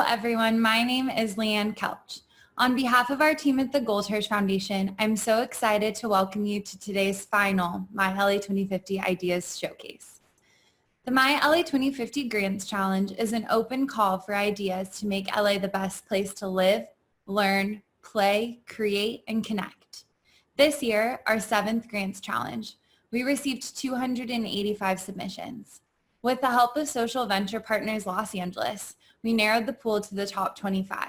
everyone. My name is Leanne Kelch. On behalf of our team at the Goldhirsch Foundation, I'm so excited to welcome you to today's final My LA2050 Ideas Showcase. The My LA2050 Grants Challenge is an open call for ideas to make LA the best place to live, learn, play, create, and connect. This year, our 7th Grants Challenge, we received 285 submissions. With the help of Social Venture Partners Los Angeles, we narrowed the pool to the top 25.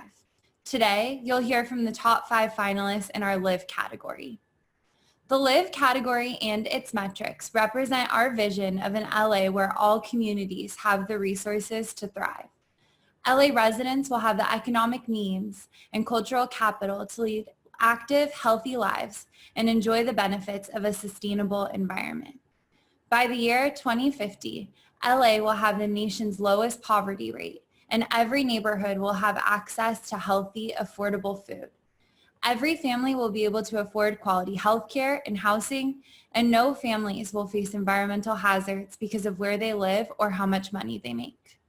Today, you'll hear from the top 5 finalists in our Live category. The Live category and its metrics represent our vision of an LA where all communities have the resources to thrive. LA residents will have the economic means and cultural capital to lead active, healthy lives and enjoy the benefits of a sustainable environment. By the year 2050, LA will have the nation's lowest poverty rate, and every neighborhood will have access to healthy, affordable food. Every family will be able to afford quality healthcare and housing, and no families will face environmental hazards because of where they live or how much money they make.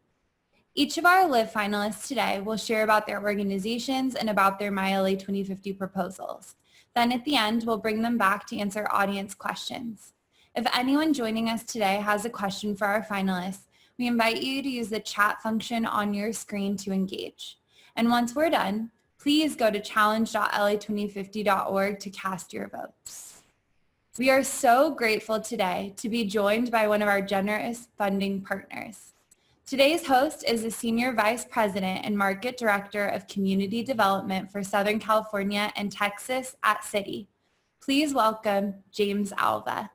Each of our Live finalists today will share about their organizations and about their My LA 2050 proposals. Then at the end, we'll bring them back to answer audience questions. If anyone joining us today has a question for our finalists, we invite you to use the chat function on your screen to engage. And once we're done, please go to challenge.la2050.org to cast your votes. We are so grateful today to be joined by one of our generous funding partners. Today's host is the Senior Vice President and Market Director of Community Development for Southern California and Texas at Citi. Please welcome James Alva.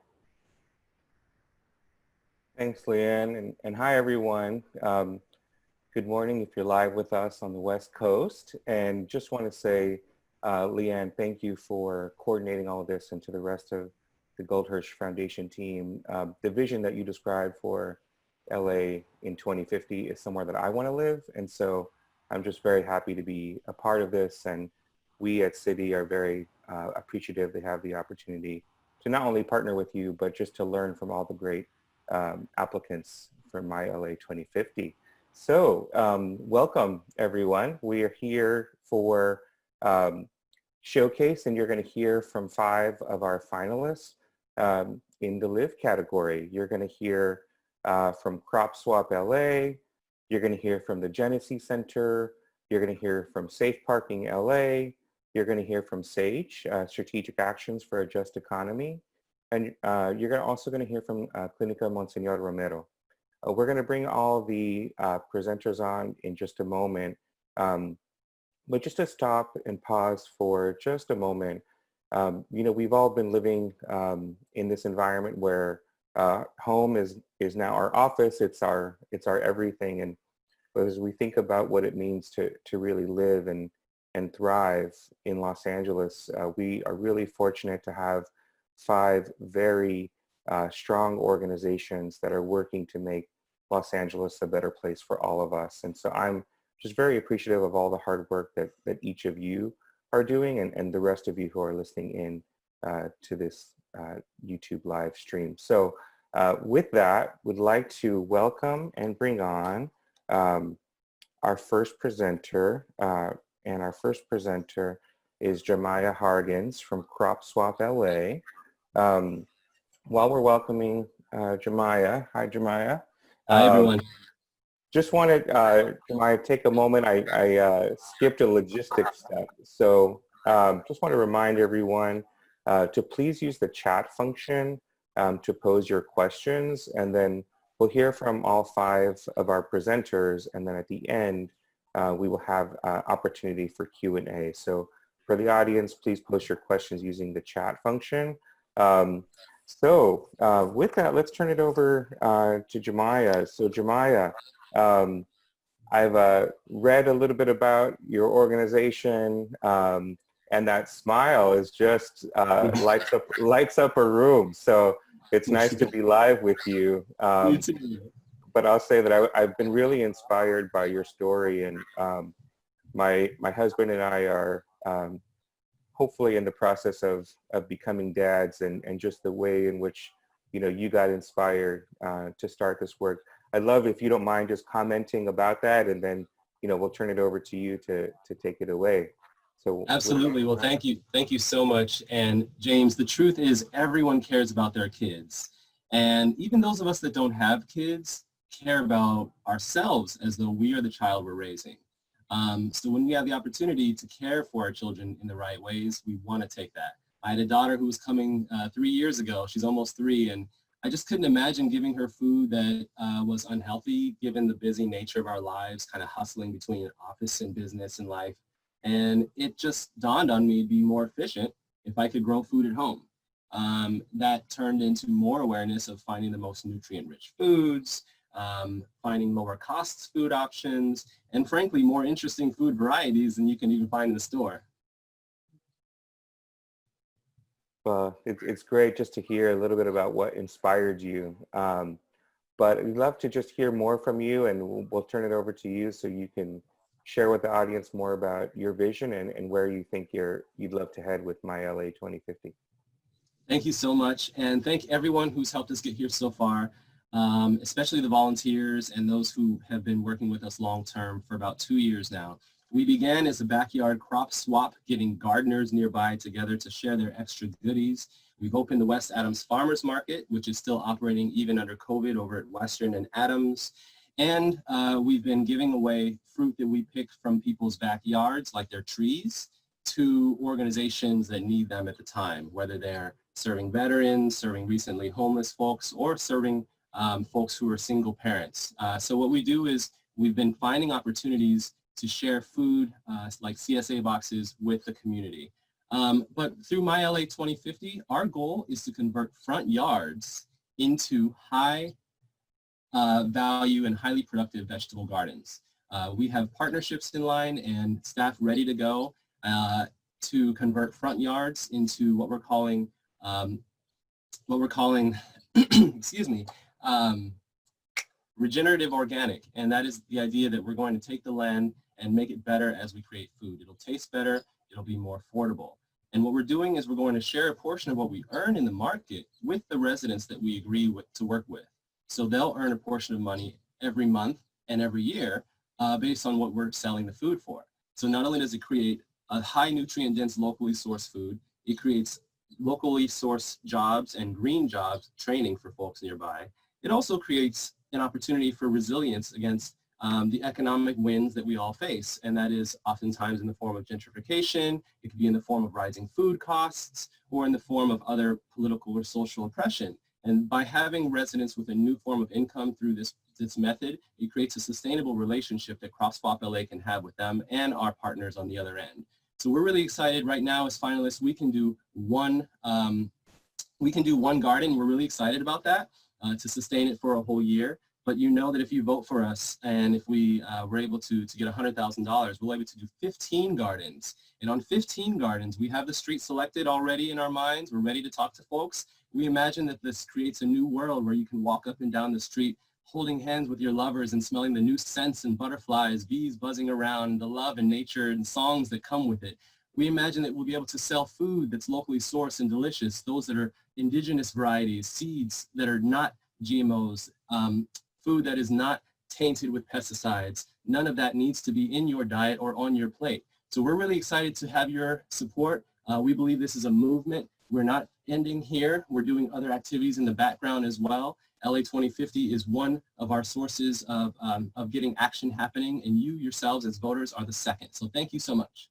Thanks, Leanne, and hi, everyone. Good morning if you're live with us on the West Coast. And just want to say, Leanne, thank you for coordinating all of this, and to the rest of the Goldhirsch Foundation team. The vision that you described for LA in 2050 is somewhere that I want to live. And so I'm just very happy to be a part of this. And we at Citi are very appreciative to have the opportunity to not only partner with you, but just to learn from all the great applicants for My LA 2050. So welcome, everyone. We are here for Showcase, and you're going to hear from 5 of our finalists in the Live category. You're going to hear from Crop Swap LA, you're going to hear from the Genesee Center, you're going to hear from Safe Parking LA, you're going to hear from SAGE, Strategic Actions for a Just Economy, and you're also going to hear from Clinica Monsignor Romero. We're going to bring all the presenters on in just a moment, but just to stop and pause for just a moment, you know, we've all been living in this environment where home is now our office, it's our everything. And as we think about what it means to really live and thrive in Los Angeles, we are really fortunate to have 5 very strong organizations that are working to make Los Angeles a better place for all of us. And so I'm just very appreciative of all the hard work that each of you are doing, and the rest of you who are listening in to this YouTube live stream. So with that, would like to welcome and bring on our first presenter, and our first presenter is Jemiah Hargens from Crop Swap LA. While we're welcoming Jemiah, hi Jemiah. Hi everyone. Just wanted, Jemiah, take a moment. I skipped a logistics step. So just want to remind everyone to please use the chat function to pose your questions, and then we'll hear from all 5 of our presenters, and then at the end we will have opportunity for Q&A. So for the audience, please post your questions using the chat function. So with that, let's turn it over to Jemiah. So Jemiah, I've read a little bit about your organization, and that smile is just lights up a room. So it's nice to be live with you. But I'll say that I've been really inspired by your story, and my husband and I are hopefully in the process of becoming dads, and just the way in which, you know, you got inspired to start this work. I'd love if you don't mind just commenting about that, and then we'll turn it over to you to take it away. So Absolutely. Well, thank you. Thank you so much. And James, the truth is everyone cares about their kids. And even those of us that don't have kids care about ourselves as though we are the child we're raising. So when we have the opportunity to care for our children in the right ways, we want to take that. I had a daughter who was coming 3 years ago. She's almost 3, and I just couldn't imagine giving her food that was unhealthy, given the busy nature of our lives, kind of hustling between office and business and life. And it just dawned on me to be more efficient if I could grow food at home. That turned into more awareness of finding the most nutrient-rich foods, finding lower cost food options, and frankly, more interesting food varieties than you can even find in the store. Well, it's great just to hear a little bit about what inspired you. But we'd love to just hear more from you, and we'll turn it over to you so you can share with the audience more about your vision and where you think you'd love to head with My LA 2050. Thank you so much, and thank everyone who's helped us get here so far, especially the volunteers and those who have been working with us long-term for about 2 years now. We began as a backyard crop swap, getting gardeners nearby together to share their extra goodies. We've opened the West Adams Farmers Market, which is still operating even under COVID over at Western and Adams. And we've been giving away fruit that we picked from people's backyards, like their trees, to organizations that need them at the time, whether they're serving veterans, serving recently homeless folks, or serving folks who are single parents. So what we do is we've been finding opportunities to share food like CSA boxes with the community. But through My LA 2050, our goal is to convert front yards into high value and highly productive vegetable gardens. We have partnerships in line and staff ready to go to convert front yards into what we're calling excuse me, regenerative organic. And that is the idea that we're going to take the land and make it better as we create food. It'll taste better, it'll be more affordable. And what we're doing is we're going to share a portion of what we earn in the market with the residents that we agree to work with. So they'll earn a portion of money every month and every year based on what we're selling the food for. So not only does it create a high nutrient dense locally sourced food, it creates locally sourced jobs and green jobs training for folks nearby. It also creates an opportunity for resilience against the economic winds that we all face, and that is oftentimes in the form of gentrification. It could be in the form of rising food costs or in the form of other political or social oppression. And by having residents with a new form of income through this method, it creates a sustainable relationship that CropSwap LA can have with them and our partners on the other end. So we're really excited right now as finalists. We can do one garden. We're really excited about that to sustain it for a whole year. But you know that if you vote for us and if we were able to get $100,000, we'll be able to do 15 gardens. And on 15 gardens, we have the street selected already in our minds. We're ready to talk to folks. We imagine that this creates a new world where you can walk up and down the street holding hands with your lovers and smelling the new scents and butterflies, bees buzzing around, the love and nature and songs that come with it. We imagine that we'll be able to sell food that's locally sourced and delicious, those that are indigenous varieties, seeds that are not GMOs, food that is not tainted with pesticides. None of that needs to be in your diet or on your plate. So we're really excited to have your support. We believe this is a movement. We're not ending here. We're doing other activities in the background as well. LA 2050 is one of our sources of getting action happening, and you yourselves as voters are the second. So thank you so much.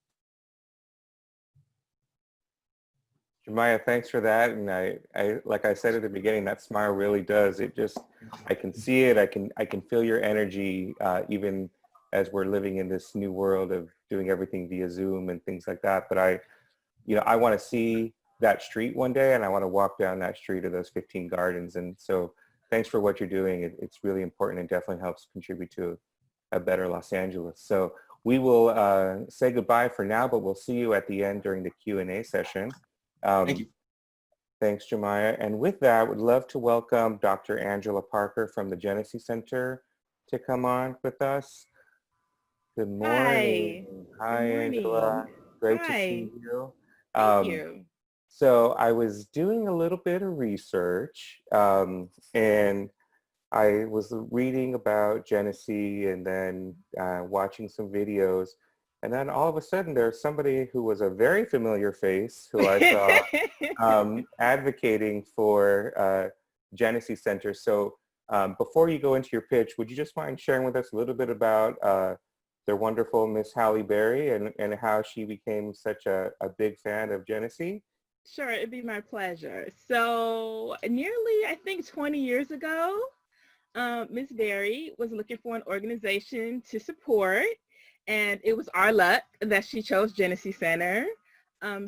Jemiah, thanks for that. And I like I said at the beginning, that smile really does. I can see it. I can feel your energy, even as we're living in this new world of doing everything via Zoom and things like that. But I want to see that street one day, and I want to walk down that street of those 15 gardens. And so thanks for what you're doing. It's really important and definitely helps contribute to a better Los Angeles. So we will say goodbye for now, but we'll see you at the end during the Q&A session. Thank you. Thanks, Jemiah. And with that, I would love to welcome Dr. Angela Parker from the Genesee Center to come on with us. Good morning. Hi, Good morning. Angela. Great to Hi. see you. Thank you. So I was doing a little bit of research, and I was reading about Genesee and then watching some videos. And then all of a sudden there's somebody who was a very familiar face who I saw advocating for Genesee Center. So before you go into your pitch, would you just mind sharing with us a little bit about the wonderful Miss Halle Berry and how she became such a big fan of Genesee? Sure, it'd be my pleasure. So nearly, I think 20 years ago, Ms. Berry was looking for an organization to support, and it was our luck that she chose Genesee Center.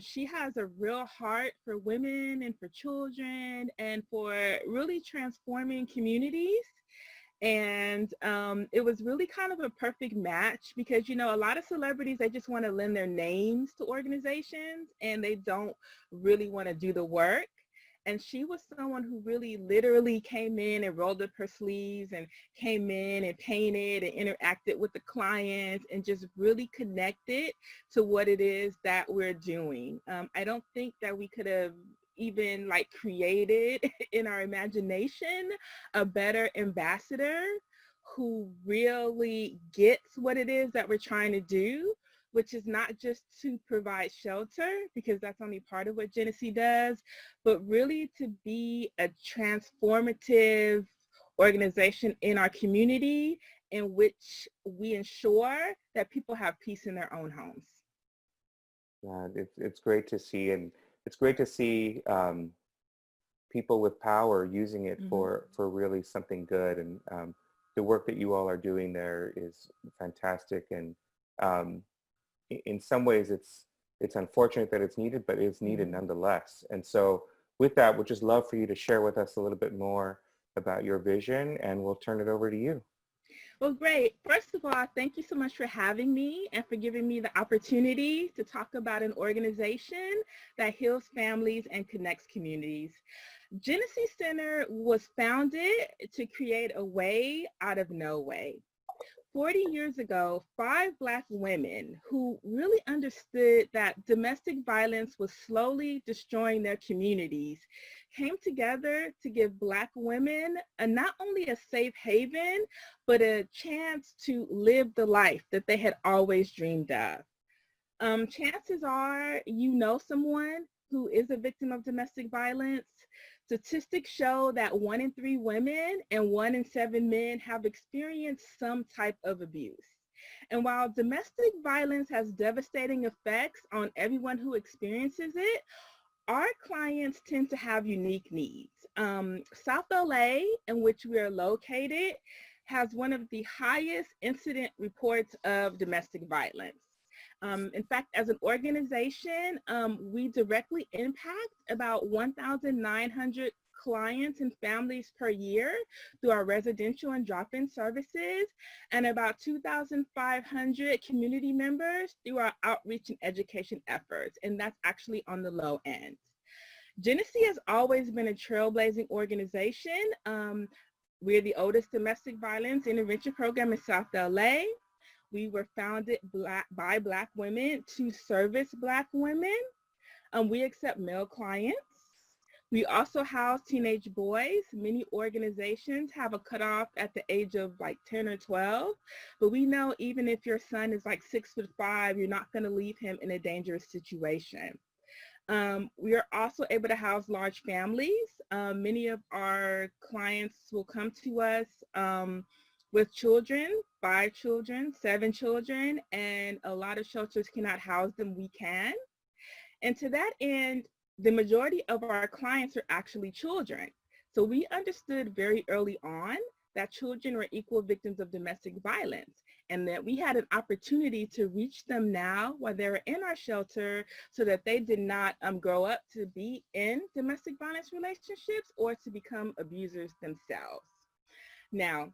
She has a real heart for women and for children and for really transforming communities. And it was really kind of a perfect match because, you know, a lot of celebrities, they just want to lend their names to organizations and they don't really want to do the work. And she was someone who really literally came in and rolled up her sleeves and came in and painted and interacted with the clients and just really connected to what it is that we're doing. I don't think that we could have even like created in our imagination a better ambassador who really gets what it is that we're trying to do, which is not just to provide shelter, because that's only part of what Genesee does, but really to be a transformative organization in our community in which we ensure that people have peace in their own homes. Yeah, it's great to see, and it's great to see people with power using it for really something good. And the work that you all are doing there is fantastic. And in some ways, it's unfortunate that it's needed, but it's needed nonetheless. And so, with that, we'd just love for you to share with us a little bit more about your vision, and we'll turn it over to you. Well, great. First of all, thank you so much for having me and for giving me the opportunity to talk about an organization that heals families and connects communities. Genesee Center was founded to create a way out of no way. 40 years ago, 5 Black women who really understood that domestic violence was slowly destroying their communities came together to give Black women not only a safe haven, but a chance to live the life that they had always dreamed of. Chances are you know someone who is a victim of domestic violence. Statistics show that 1 in 3 women and 1 in 7 men have experienced some type of abuse. And while domestic violence has devastating effects on everyone who experiences it, our clients tend to have unique needs. South LA, in which we are located, has one of the highest incident reports of domestic violence. In fact, as an organization, we directly impact about 1,900 clients and families per year through our residential and drop-in services, and about 2,500 community members through our outreach and education efforts, and that's actually on the low end. Genesee has always been a trailblazing organization. We're the oldest domestic violence intervention program in South LA. We were founded by Black women to service Black women. We accept male clients. We also house teenage boys. Many organizations have a cutoff at the age of like 10 or 12, but we know even if your son is like 6'5", you're not gonna leave him in a dangerous situation. We are also able to house large families. Many of our clients will come to us with children, 5 children, 7 children, and a lot of shelters cannot house them. We can. And to that end, the majority of our clients are actually children. So we understood very early on that children were equal victims of domestic violence, and that we had an opportunity to reach them now while they were in our shelter so that they did not grow up to be in domestic violence relationships or to become abusers themselves. Now,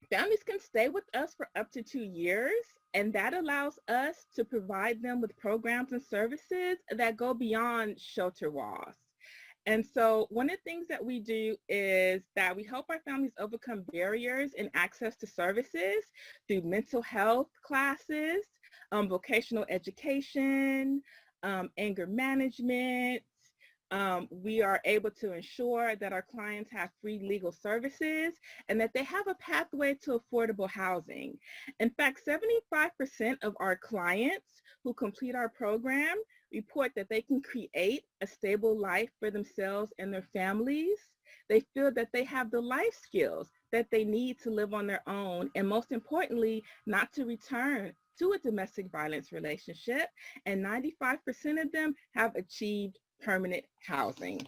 families can stay with us for up to 2 years, and that allows us to provide them with programs and services that go beyond shelter walls. And so one of the things that we do is that we help our families overcome barriers in access to services through mental health classes, vocational education, anger management, we are able to ensure that our clients have free legal services and that they have a pathway to affordable housing. In fact, 75% of our clients who complete our program report that they can create a stable life for themselves and their families. They feel that they have the life skills that they need to live on their own, and most importantly, not to return to a domestic violence relationship, and 95% of them have achieved permanent housing.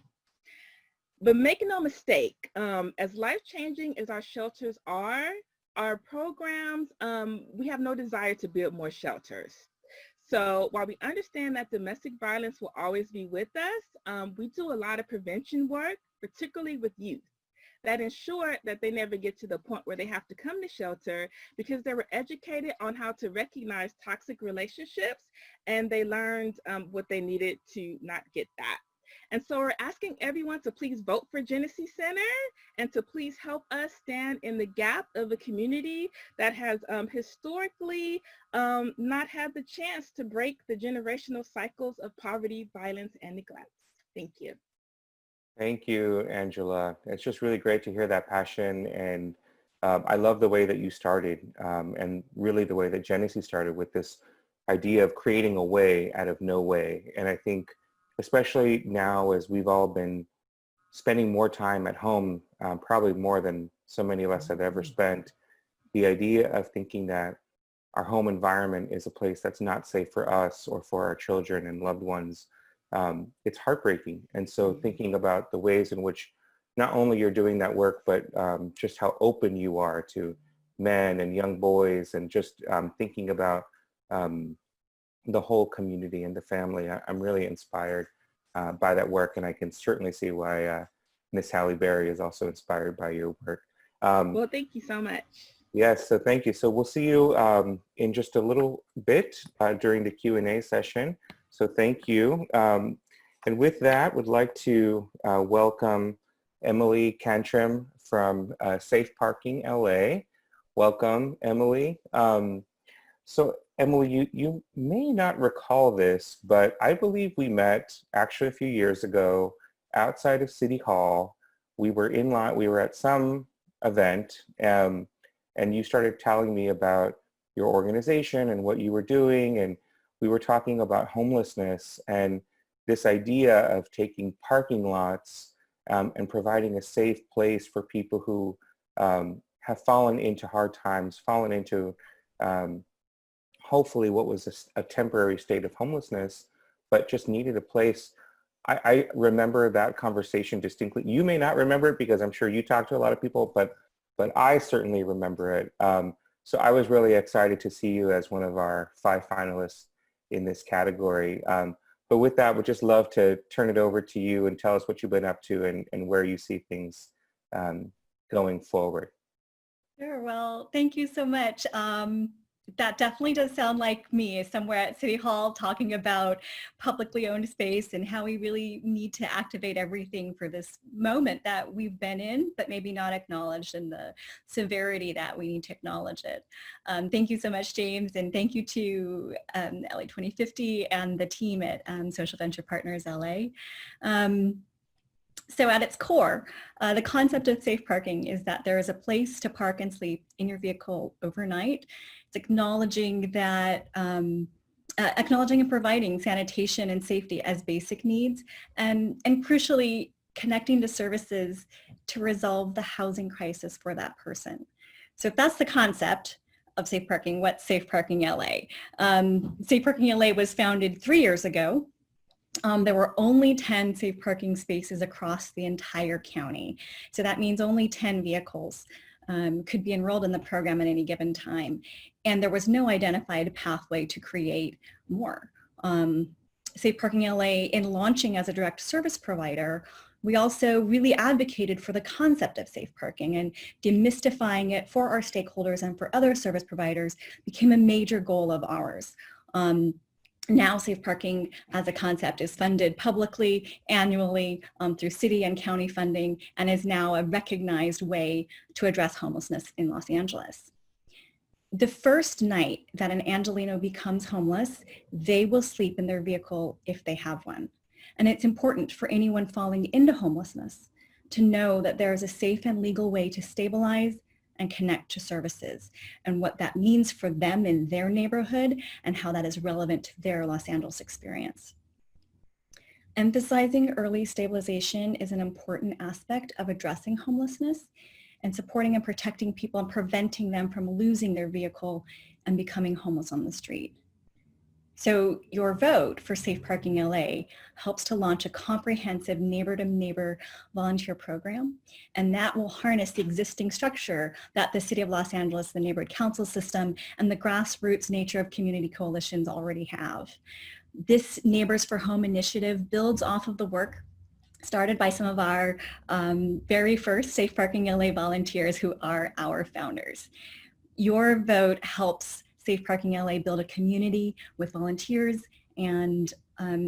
But make no mistake, as life-changing as our shelters are, our programs, we have no desire to build more shelters. So while we understand that domestic violence will always be with us, we do a lot of prevention work, particularly with youth, that ensure that they never get to the point where they have to come to shelter because they were educated on how to recognize toxic relationships and they learned what they needed to not get that. And so we're asking everyone to please vote for Genesee Center and to please help us stand in the gap of a community that has historically not had the chance to break the generational cycles of poverty, violence, and neglect. Thank you. Thank you, Angela. It's just really great to hear that passion, and I love the way that you started, and really the way that Genesee started with this idea of creating a way out of no way. And I think especially now as we've all been spending more time at home, probably more than so many of us have ever spent, the idea of thinking that our home environment is a place that's not safe for us or for our children and loved ones, it's heartbreaking. And so thinking about the ways in which not only you're doing that work, but just how open you are to men and young boys, and just thinking about the whole community and the family. I'm really inspired by that work, and I can certainly see why Miss Halle Berry is also inspired by your work. Well, thank you so much. Yes, so thank you. So we'll see you in just a little bit during the Q&A session. So thank you. And with that, would like to welcome Emily Cantrim from Safe Parking LA. Welcome, Emily. So Emily, you may not recall this, but I believe we met actually a few years ago outside of City Hall. We were in line, we were at some event, and you started telling me about your organization and what you were doing, and we were talking about homelessness and this idea of taking parking lots and providing a safe place for people who have fallen into hard times, fallen into hopefully what was a temporary state of homelessness, but just needed a place. I remember that conversation distinctly. You may not remember it because I'm sure you talked to a lot of people, but I certainly remember it. So I was really excited to see you as one of our 5 finalists in this category. But with that, we'd just love to turn it over to you and tell us what you've been up to and where you see things going forward. Sure. Well, thank you so much. That definitely does sound like me somewhere at City Hall talking about publicly owned space and how we really need to activate everything for this moment that we've been in, but maybe not acknowledged, and the severity that we need to acknowledge it. Thank you so much, James, and thank you to LA2050 and the team at Social Venture Partners LA. So at its core, the concept of safe parking is that there is a place to park and sleep in your vehicle overnight. It's acknowledging that, acknowledging and providing sanitation and safety as basic needs, and crucially connecting to services to resolve the housing crisis for that person. So if that's the concept of safe parking, what's Safe Parking LA? Safe Parking LA was founded 3 years ago. There were only 10 safe parking spaces across the entire county. So that means only 10 vehicles could be enrolled in the program at any given time. And there was no identified pathway to create more. Safe Parking LA, in launching as a direct service provider, we also really advocated for the concept of safe parking, and demystifying it for our stakeholders and for other service providers became a major goal of ours. Now safe parking as a concept is funded publicly, annually, through city and county funding, and is now a recognized way to address homelessness in Los Angeles. The first night that an Angelino becomes homeless, they will sleep in their vehicle if they have one. And it's important for anyone falling into homelessness to know that there is a safe and legal way to stabilize and connect to services, and what that means for them in their neighborhood and how that is relevant to their Los Angeles experience. Emphasizing early stabilization is an important aspect of addressing homelessness and supporting and protecting people and preventing them from losing their vehicle and becoming homeless on the street. So your vote for Safe Parking LA helps to launch a comprehensive neighbor-to-neighbor volunteer program, and that will harness the existing structure that the City of Los Angeles, the neighborhood council system, and the grassroots nature of community coalitions already have. This Neighbors for Home initiative builds off of the work started by some of our very first Safe Parking LA volunteers who are our founders. Your vote helps Safe Parking LA build a community with volunteers and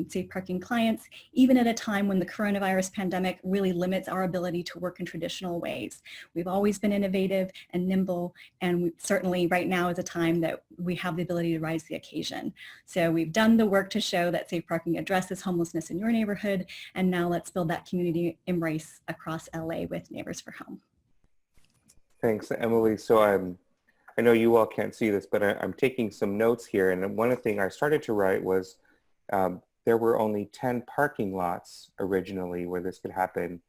Safe Parking clients, even at a time when the coronavirus pandemic really limits our ability to work in traditional ways. We've always been innovative and nimble, and certainly right now is a time that we have the ability to rise to the occasion. So we've done the work to show that Safe Parking addresses homelessness in your neighborhood, and now let's build that community embrace across LA with Neighbors for Home. Thanks, Emily. So I know you all can't see this, but I'm taking some notes here. And one of the things I started to write was there were only 10 parking lots originally where this could happen.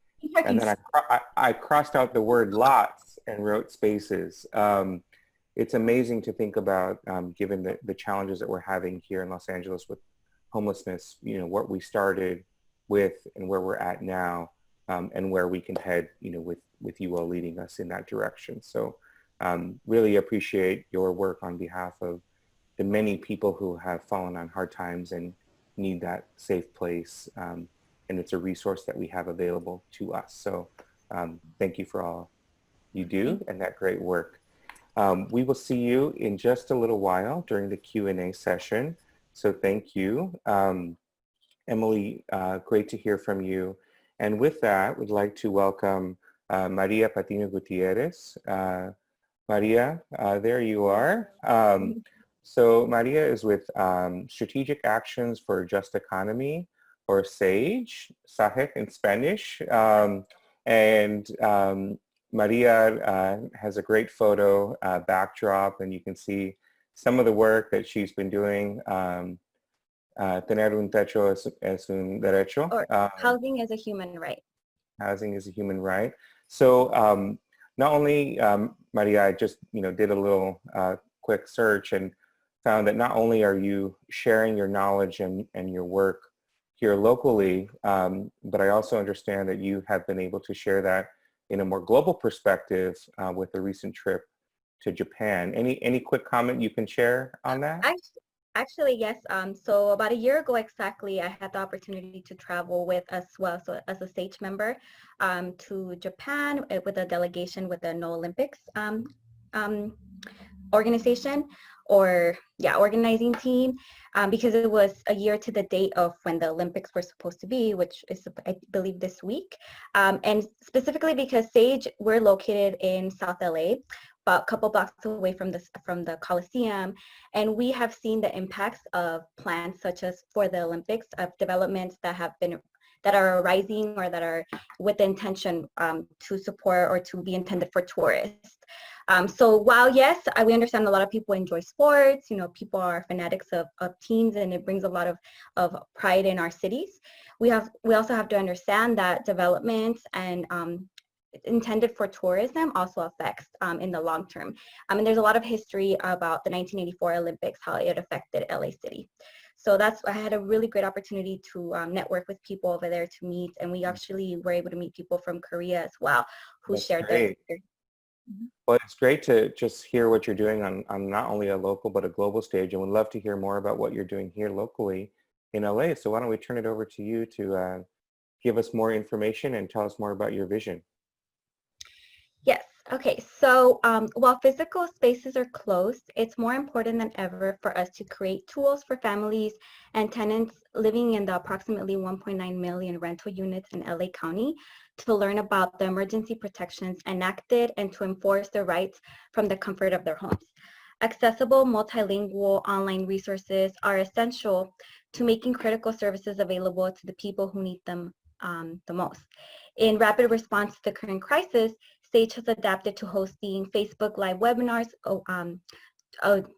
And then I crossed out the word lots and wrote spaces. It's amazing to think about, given the challenges that we're having here in Los Angeles with homelessness, you know, what we started with and where we're at now, and where we can head, you know, with you all leading us in that direction. So really appreciate your work on behalf of the many people who have fallen on hard times and need that safe place. And it's a resource that we have available to us. So thank you for all you do and that great work. We will see you in just a little while during the Q&A session. So thank you. Emily, great to hear from you. And with that, we'd like to welcome Maria Patino Gutierrez. Maria, there you are. So Maria is with Strategic Actions for a Just Economy, or SAGE, SAGEC in Spanish. Maria has a great photo backdrop, and you can see some of the work that she's been doing. Tener un techo es un derecho. Or housing is a human right. Housing is a human right. So not only, Maria, I just did a little quick search and found that not only are you sharing your knowledge and your work here locally, but I also understand that you have been able to share that in a more global perspective with a recent trip to Japan. Any quick comment you can share on that? Actually, yes. So about a year ago exactly, I had the opportunity to travel with as well, so as a SAGE member, to Japan with a delegation with the No Olympics organization, or organizing team, because it was a year to the date of when the Olympics were supposed to be, which is, I believe, this week. And specifically because SAGE, we're located in South LA, about a couple blocks away from the Coliseum, and we have seen the impacts of plans such as for the Olympics, of developments that are arising or that are with the intention to support or to be intended for tourists. So while yes, we understand a lot of people enjoy sports, people are fanatics of teams, and it brings a lot of pride in our cities. We also have to understand that developments and intended for tourism also affects in the long term. And there's a lot of history about the 1984 Olympics, how it affected LA City. So I had a really great opportunity to network with people over there to meet, and we actually were able to meet people from Korea as well who shared their. Well, it's great to just hear what you're doing on not only a local but a global stage, and we'd love to hear more about what you're doing here locally in LA. So why don't we turn it over to you to give us more information and tell us more about your vision. Yes. Okay. So while physical spaces are closed, it's more important than ever for us to create tools for families and tenants living in the approximately 1.9 million rental units in LA County to learn about the emergency protections enacted and to enforce their rights from the comfort of their homes. Accessible multilingual online resources are essential to making critical services available to the people who need them the most. In rapid response to the current crisis, SAGE has adapted to hosting Facebook Live webinars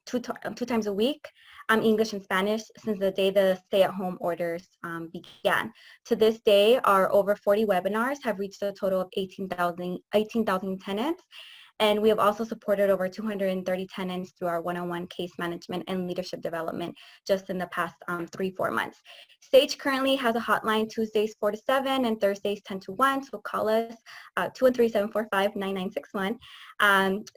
two times a week, English and Spanish, since the day the stay-at-home orders began. To this day, our over 40 webinars have reached a total of 18,000 tenants, and we have also supported over 230 tenants through our one-on-one case management and leadership development just in the past 3-4 months. SAGE currently has a hotline Tuesdays 4 to 7 and Thursdays 10 to 1, so call us 213-745-9961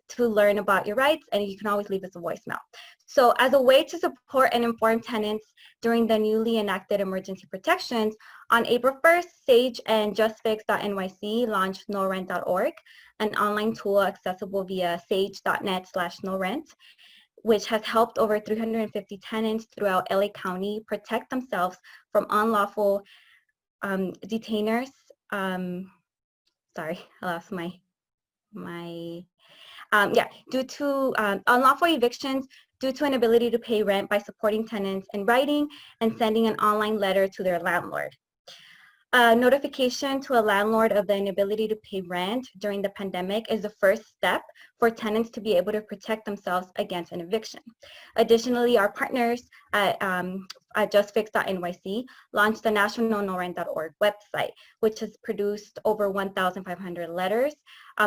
to learn about your rights, and you can always leave us a voicemail. So as a way to support and inform tenants during the newly enacted emergency protections, on April 1st, SAGE and justfix.nyc launched norent.org, an online tool accessible via sage.net/norent, which has helped over 350 tenants throughout LA County protect themselves from unlawful detainers. Sorry, I lost due to unlawful evictions due to inability to pay rent by supporting tenants in writing and sending an online letter to their landlord. Notification to a landlord of the inability to pay rent during the pandemic is the first step for tenants to be able to protect themselves against an eviction. Additionally, our partners at justfix.nyc launched the national norent.org website, which has produced over 1,500 letters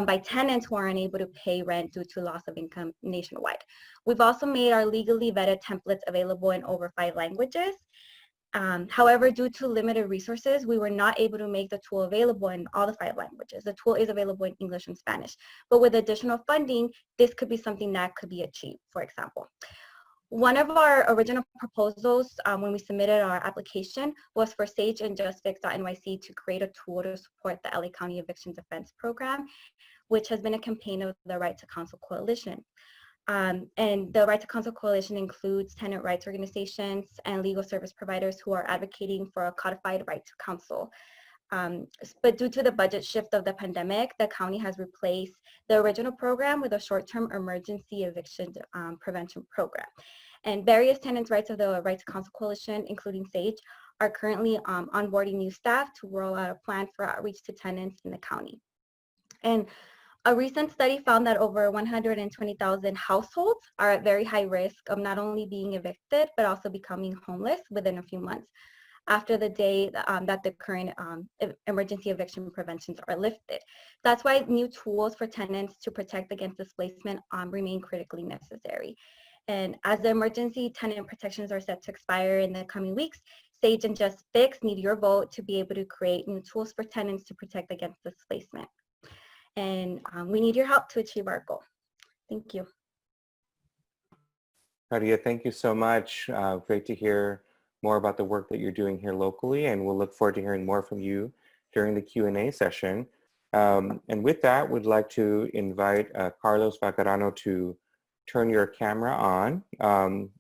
by tenants who are unable to pay rent due to loss of income nationwide. We've also made our legally vetted templates available in over 5 languages. However, due to limited resources, we were not able to make the tool available in all the 5 languages. The tool is available in English and Spanish, but with additional funding, this could be something that could be achieved, for example. One of our original proposals when we submitted our application was for SAGE and justfix.nyc to create a tool to support the LA County Eviction Defense Program, which has been a campaign of the Right to Counsel Coalition. And the Right to Counsel Coalition includes tenant rights organizations and legal service providers who are advocating for a codified right to counsel. But due to the budget shift of the pandemic, the county has replaced the original program with a short-term emergency eviction prevention program. And various tenants' rights of the Right to Counsel Coalition, including SAGE, are currently onboarding new staff to roll out a plan for outreach to tenants in the county. And a recent study found that over 120,000 households are at very high risk of not only being evicted, but also becoming homeless within a few months after the day that the current emergency eviction preventions are lifted. That's why new tools for tenants to protect against displacement remain critically necessary. And as the emergency tenant protections are set to expire in the coming weeks, SAGE and JustFix need your vote to be able to create new tools for tenants to protect against displacement. And we need your help to achieve our goal. Thank you. Claudia, thank you so much. Great to hear more about the work that you're doing here locally, and we'll look forward to hearing more from you during the Q&A session. And with that, we'd like to invite Carlos Vacarano to turn your camera on.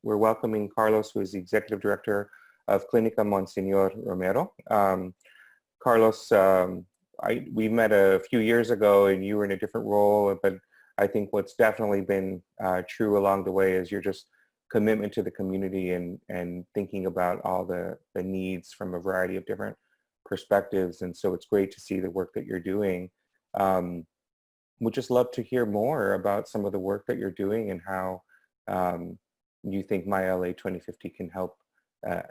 We're welcoming Carlos, who is the Executive Director of Clínica Monseñor Romero. Carlos, we met a few years ago and you were in a different role, but I think what's definitely been true along the way is your just commitment to the community and thinking about all the needs from a variety of different perspectives. And so it's great to see the work that you're doing. We'd just love to hear more about some of the work that you're doing and how you think My LA2050 can help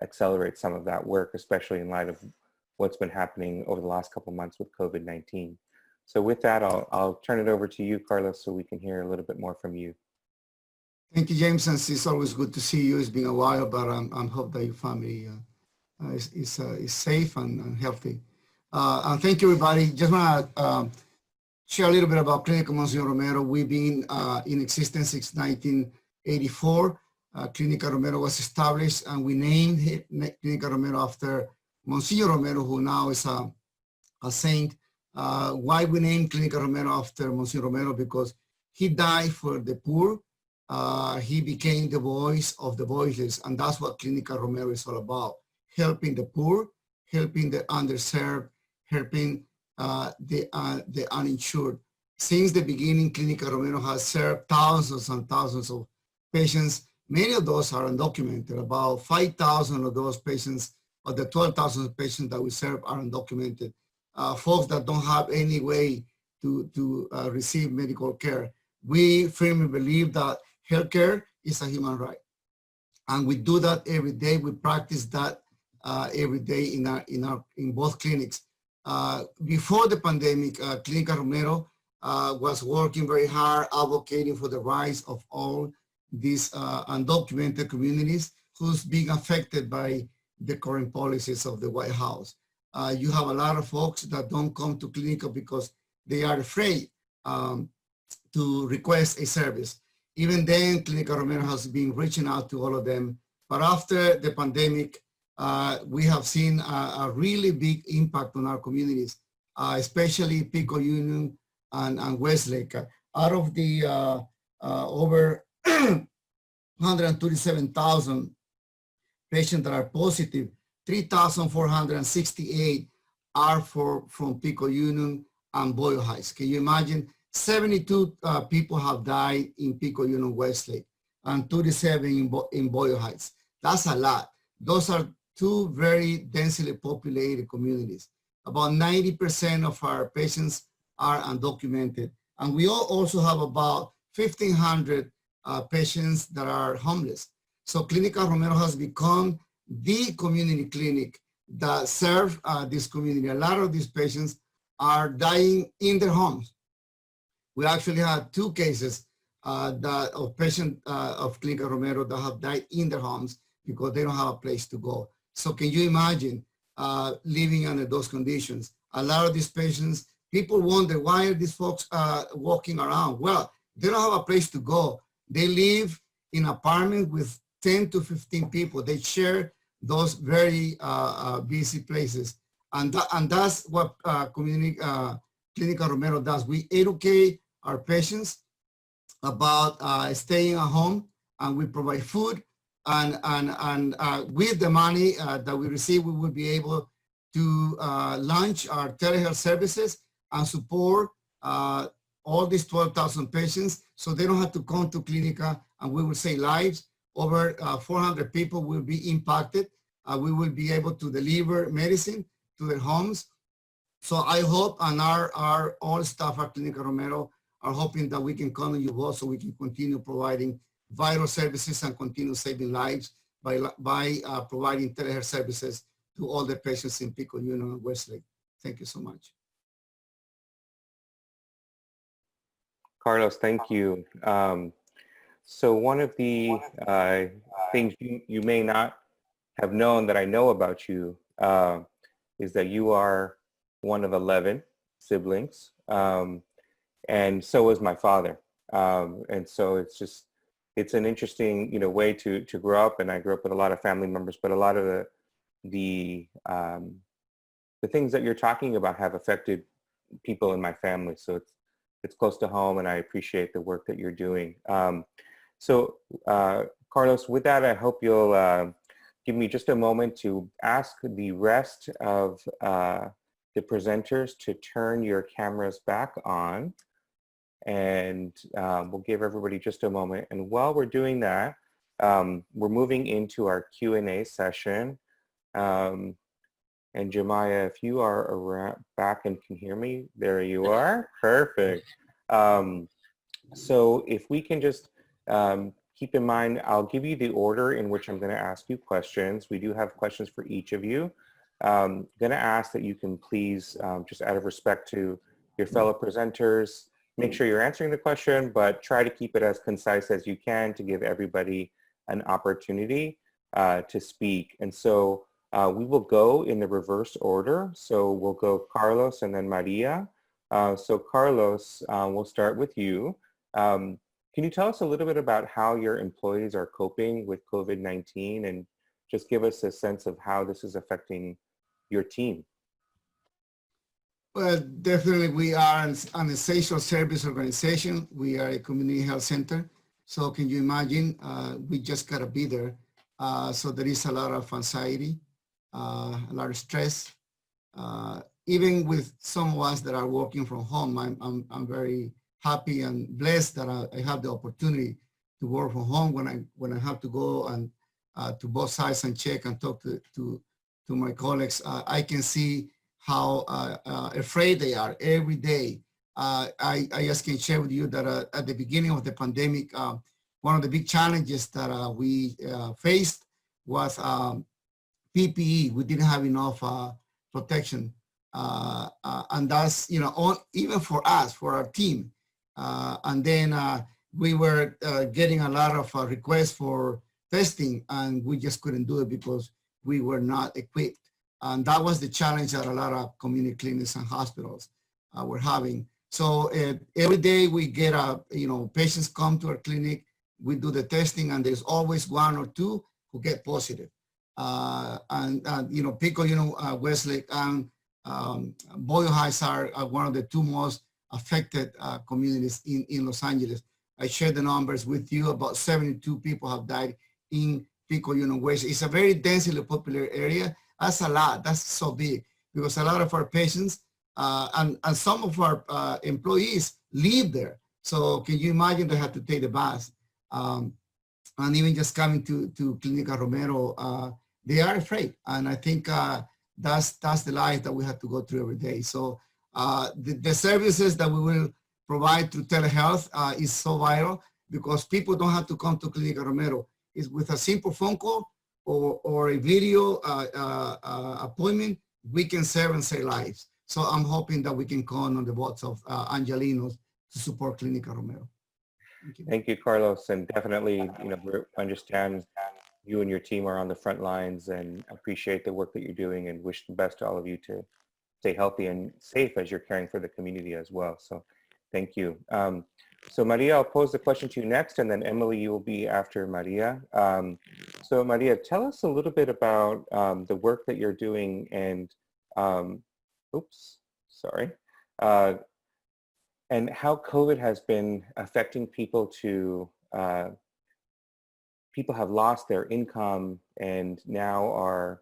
accelerate some of that work, especially in light of what's been happening over the last couple months with COVID-19. So with that, I'll turn it over to you, Carlos, so we can hear a little bit more from you. Thank you, James, and it's always good to see you. It's been a while, but I hope that your family is safe and healthy. And thank you, everybody. Just want to share a little bit about Clínica Monseñor Romero. We've been in existence since 1984. Clínica Romero was established, and we named Clínica Romero after Monsignor Romero, who now is a saint. Why we named Clínica Romero after Monsignor Romero? Because he died for the poor. He became the voice of the voiceless, and that's what Clínica Romero is all about: helping the poor, helping the underserved, helping the uninsured. Since the beginning, Clínica Romero has served thousands and thousands of patients, many of those are undocumented. About 5,000 of those patients, of the 12,000 patients that we serve are undocumented. Folks that don't have any way to receive medical care. We firmly believe that healthcare is a human right. And we do that every day. We practice that every day in both clinics. Before the pandemic, Clínica Romero was working very hard advocating for the rights of all these undocumented communities who's being affected by the current policies of the White House. You have a lot of folks that don't come to Clínica because they are afraid to request a service. Even then, Clínica Romero has been reaching out to all of them. But after the pandemic, we have seen a really big impact on our communities, especially Pico Union and Westlake. Out of the over 137,000 patients that are positive, 3,468 are from Pico Union and Boyle Heights. Can you imagine? 72 people have died in Pico Union Westlake and 37 in Boyle Heights. That's a lot. Those are two very densely populated communities. About 90% of our patients are undocumented. And we also have about 1,500 patients that are homeless. So Clínica Romero has become the community clinic that serves this community. A lot of these patients are dying in their homes. We actually had 2 cases of patients of Clínica Romero that have died in their homes because they don't have a place to go. So can you imagine living under those conditions? A lot of these patients, people wonder, why are these folks walking around? Well, they don't have a place to go. They live in apartments with 10 to 15 people. They share those very busy places. And that's what Clínica Romero does. We educate our patients about staying at home, and we provide food. And with the money that we receive, we will be able to launch our telehealth services and support all these 12,000 patients so they don't have to come to Clínica, and we will save lives. Over 400 people will be impacted. We will be able to deliver medicine to their homes. So I hope, and our all staff at Clínica Romero are hoping that we can come to you all so we can continue providing vital services and continue saving lives by providing telehealth services to all the patients in Pico Union and Westlake. Thank you so much. Carlos, thank you. So one of the things you may not have known that I know about you is that you are one of 11 siblings, and so is my father. And so it's an interesting, way to grow up. And I grew up with a lot of family members, but a lot of the things that you're talking about have affected people in my family. So it's close to home, and I appreciate the work that you're doing. So Carlos, with that, I hope you'll give me just a moment to ask the rest of the presenters to turn your cameras back on, and we'll give everybody just a moment. And while we're doing that, we're moving into our Q&A session. And Jemiah, if you are back and can hear me, there you are. Perfect. So if we can just keep in mind, I'll give you the order in which I'm going to ask you questions. We do have questions for each of you. I'm going to ask that you can please, just out of respect to your fellow presenters, make sure you're answering the question, but try to keep it as concise as you can to give everybody an opportunity to speak. And so we will go in the reverse order. So we'll go Carlos and then Maria. So Carlos, we'll start with you. Can you tell us a little bit about how your employees are coping with COVID-19 and just give us a sense of how this is affecting your team? Well, definitely we are an essential service organization. We are a community health center. So can you imagine, we just gotta be there. So there is a lot of anxiety, a lot of stress. Even with some of us that are working from home, I'm very happy and blessed that I have the opportunity work from home when I have to go and to both sides and check and talk to my colleagues, I can see how afraid they are every day. I just can share with you that at the beginning of the pandemic, one of the big challenges that we faced was PPE. We didn't have enough protection. And that's, even for us, for our team. And then we were getting a lot of requests for testing, and we just couldn't do it because we were not equipped. And that was the challenge that a lot of community clinics and hospitals were having. So every day we get, patients come to our clinic, we do the testing, and there's always one or two who get positive. Pico, Westlake, and Boyle Heights are one of the two most affected communities in Los Angeles. I shared the numbers with you. About 72 people have died in Pico, West. It's a very densely popular area. That's a lot. That's so big because a lot of our patients and some of our employees live there. So can you imagine they have to take the bus? And even just coming to Clinica Romero, they are afraid. And I think that's the life that we have to go through every day. So the services that we will provide through telehealth is so vital because people don't have to come to Clinica Romero. It's with a simple phone call or a video appointment, we can serve and save lives. So I'm hoping that we can count on the votes of Angelinos to support Clinica Romero. Thank you. Thank you, Carlos. And definitely, we understand you and your team are on the front lines and appreciate the work that you're doing and wish the best to all of you to stay healthy and safe as you're caring for the community as well. So thank you. So Maria, I'll pose the question to you next, and then Emily, you will be after Maria. So Maria, tell us a little bit about the work that you're doing and, and how COVID has been affecting people people have lost their income and now are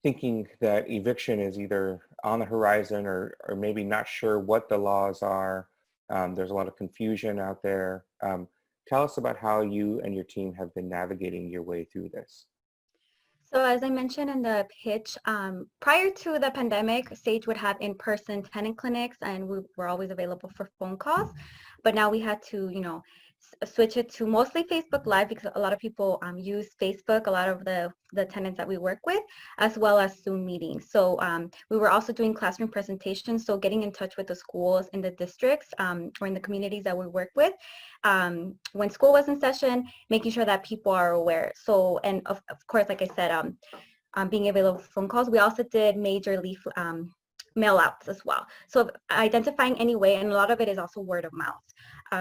thinking that eviction is either on the horizon or maybe not sure what the laws are. There's a lot of confusion out there. Tell us about how you and your team have been navigating your way through this. So as I mentioned in the pitch, prior to the pandemic, Sage would have in-person tenant clinics and we were always available for phone calls. But now we had to, switch it to mostly Facebook Live because a lot of people use Facebook, a lot of the tenants that we work with, as well as Zoom meetings. So we were also doing classroom presentations, so getting in touch with the schools in the districts or in the communities that we work with. When school was in session, making sure that people are aware. So, and of course, like I said, being available for phone calls, we also did major leaf mail outs as well. So identifying any way, and a lot of it is also word of mouth.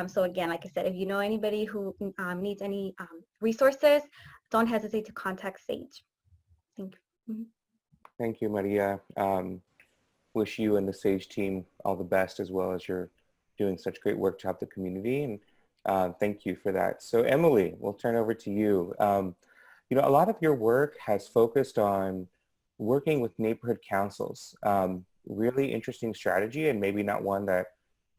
So again, like I said, if you know anybody who needs any resources, don't hesitate to contact Sage. Thank you. Mm-hmm. Thank you, Maria. Wish you and the Sage team all the best, as well as you're doing such great work to help the community. And thank you for that. So Emily, we'll turn over to you. A lot of your work has focused on working with neighborhood councils. Really interesting strategy, and maybe not one that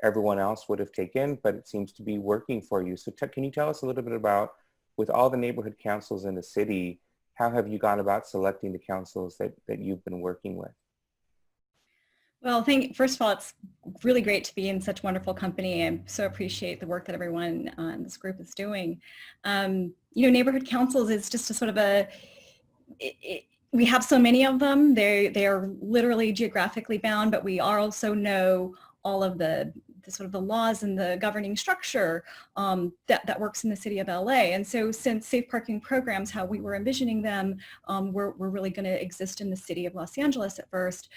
everyone else would have taken, but it seems to be working for you. So can you tell us a little bit about, with all the neighborhood councils in the city, how have you gone about selecting the councils that you've been working with? Well, first of all, it's really great to be in such wonderful company and so appreciate the work that everyone in this group is doing. Neighborhood councils is just a sort of we have so many of them. They are literally geographically bound, but we also know all of the sort of the laws and the governing structure that works in the city of LA. And so since safe parking programs, how we were envisioning them, were really going to exist in the city of Los Angeles at first,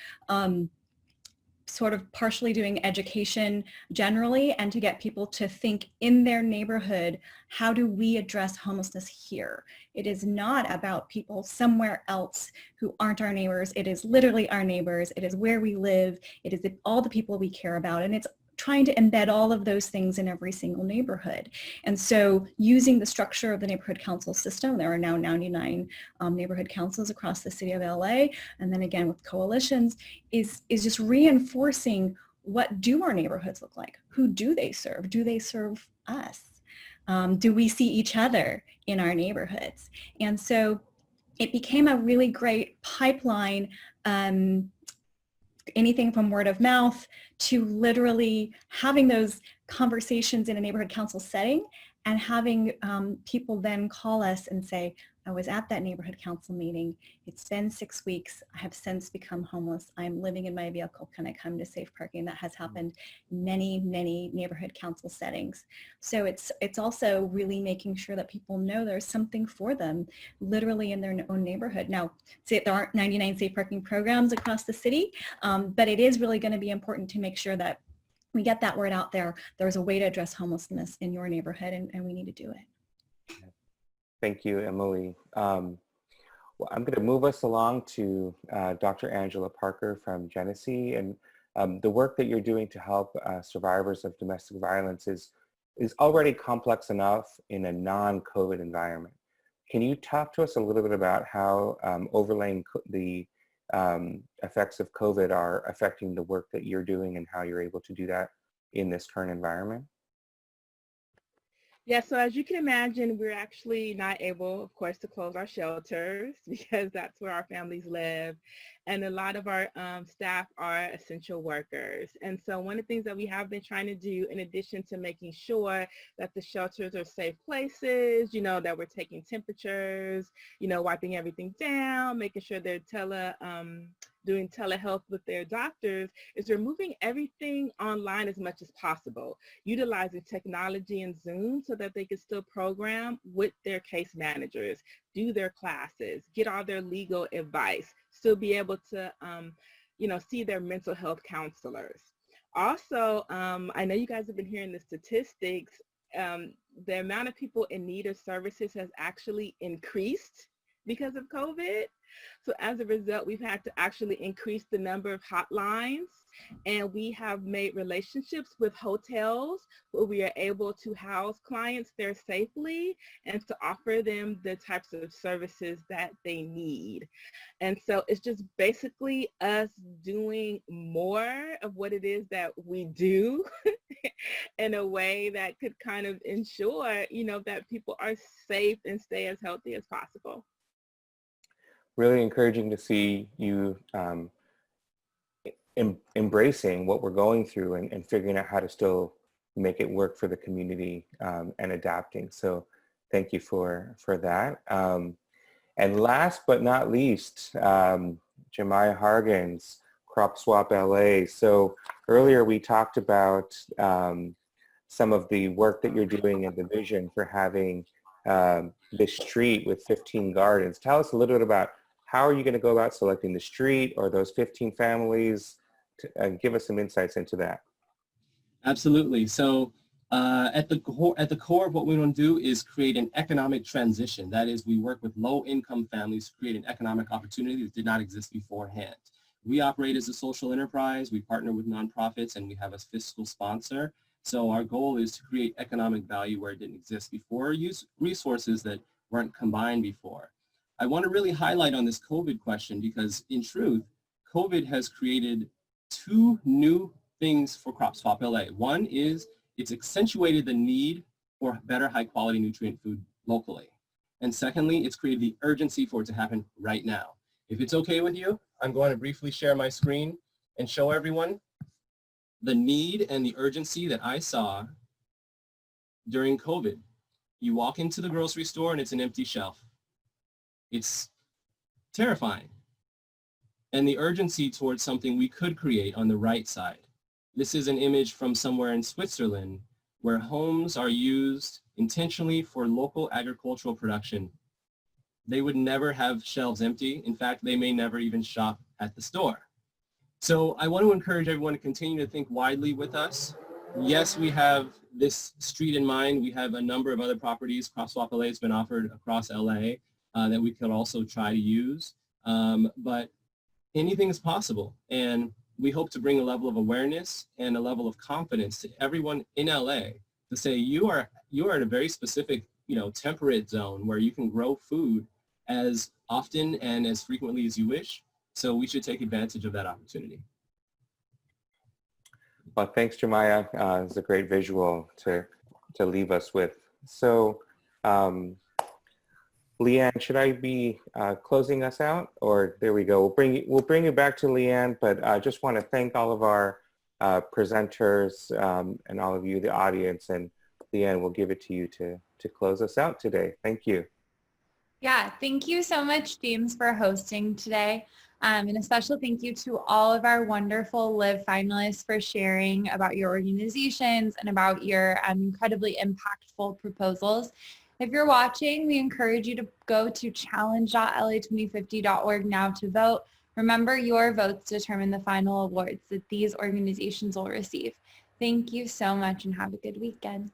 sort of partially doing education generally and to get people to think in their neighborhood, how do we address homelessness here? It is not about people somewhere else who aren't our neighbors. It is literally our neighbors. It is where we live. It is all the people we care about. And it's trying to embed all of those things in every single neighborhood. And so using the structure of the neighborhood council system, there are now 99 neighborhood councils across the city of LA. And then again with coalitions is just reinforcing what do our neighborhoods look like? Who do they serve? Do they serve us? Do we see each other in our neighborhoods? And so it became a really great pipeline, anything from word of mouth to literally having those conversations in a neighborhood council setting, and having people then call us and say, I was at that neighborhood council meeting. It's been 6 weeks. I have since become homeless. I'm living in my vehicle. Can I come to safe parking? That has happened in many, many neighborhood council settings. So it's also really making sure that people know there's something for them literally in their own neighborhood. Now, there aren't 99 safe parking programs across the city, but it is really going to be important to make sure that we get that word out there. There's a way to address homelessness in your neighborhood, and we need to do it. Thank you, Emily. Well, I'm going to move us along to Dr. Angela Parker from Genesee, and the work that you're doing to help survivors of domestic violence is already complex enough in a non-COVID environment. Can you talk to us a little bit about how overlaying the effects of COVID are affecting the work that you're doing and how you're able to do that in this current environment? Yeah, so as you can imagine, we're actually not able, of course, to close our shelters because that's where our families live. And a lot of our staff are essential workers. And so one of the things that we have been trying to do, in addition to making sure that the shelters are safe places, you know, that we're taking temperatures, you know, wiping everything down, making sure they're doing telehealth with their doctors, is we're moving everything online as much as possible, utilizing technology and Zoom so that they can still program with their case managers, do their classes, get all their legal advice, still be able to, you know, see their mental health counselors. Also, I know you guys have been hearing the statistics. The amount of people in need of services has actually increased because of COVID. So as a result, we've had to actually increase the number of hotlines, and we have made relationships with hotels where we are able to house clients there safely and to offer them the types of services that they need. And so it's just basically us doing more of what it is that we do in a way that could kind of ensure, you know, that people are safe and stay as healthy as possible. Really encouraging to see you embracing what we're going through and figuring out how to still make it work for the community and adapting. So thank you for that. And last but not least, Jemiah Hargens, Crop Swap LA. So earlier we talked about some of the work that you're doing and the vision for having this street with 15 gardens. Tell us a little bit about how are you going to go about selecting the street or those 15 families? Give us some insights into that. Absolutely. So at the core of what we want to do is create an economic transition. That is, we work with low-income families to create an economic opportunity that did not exist beforehand. We operate as a social enterprise. We partner with nonprofits, and we have a fiscal sponsor. So our goal is to create economic value where it didn't exist before, use resources that weren't combined before. I want to really highlight on this COVID question because, in truth, COVID has created two new things for Crop Swap LA. One is it's accentuated the need for better high-quality nutrient food locally. And secondly, it's created the urgency for it to happen right now. If it's okay with you, I'm going to briefly share my screen and show everyone the need and the urgency that I saw during COVID. You walk into the grocery store and it's an empty shelf. It's terrifying. And the urgency towards something we could create on the right side. This is an image from somewhere in Switzerland where homes are used intentionally for local agricultural production. They would never have shelves empty. In fact, they may never even shop at the store. So I want to encourage everyone to continue to think widely with us. Yes, we have this street in mind. We have a number of other properties. Crop Swap LA has been offered across LA that we could also try to use. But anything is possible. And we hope to bring a level of awareness and a level of confidence to everyone in LA to say you are in a very specific, temperate zone where you can grow food as often and as frequently as you wish. So we should take advantage of that opportunity. Well, thanks, Jemiah. It's a great visual to leave us with. So, Leanne, should I be closing us out? Or there we go. We'll bring you back to Leanne, but I just want to thank all of our presenters and all of you, the audience, and Leanne, we'll give it to you to close us out today. Thank you. Yeah, thank you so much, James, for hosting today. And a special thank you to all of our wonderful LIVE finalists for sharing about your organizations and about your incredibly impactful proposals. If you're watching, we encourage you to go to challenge.la2050.org now to vote. Remember, your votes determine the final awards that these organizations will receive. Thank you so much and have a good weekend.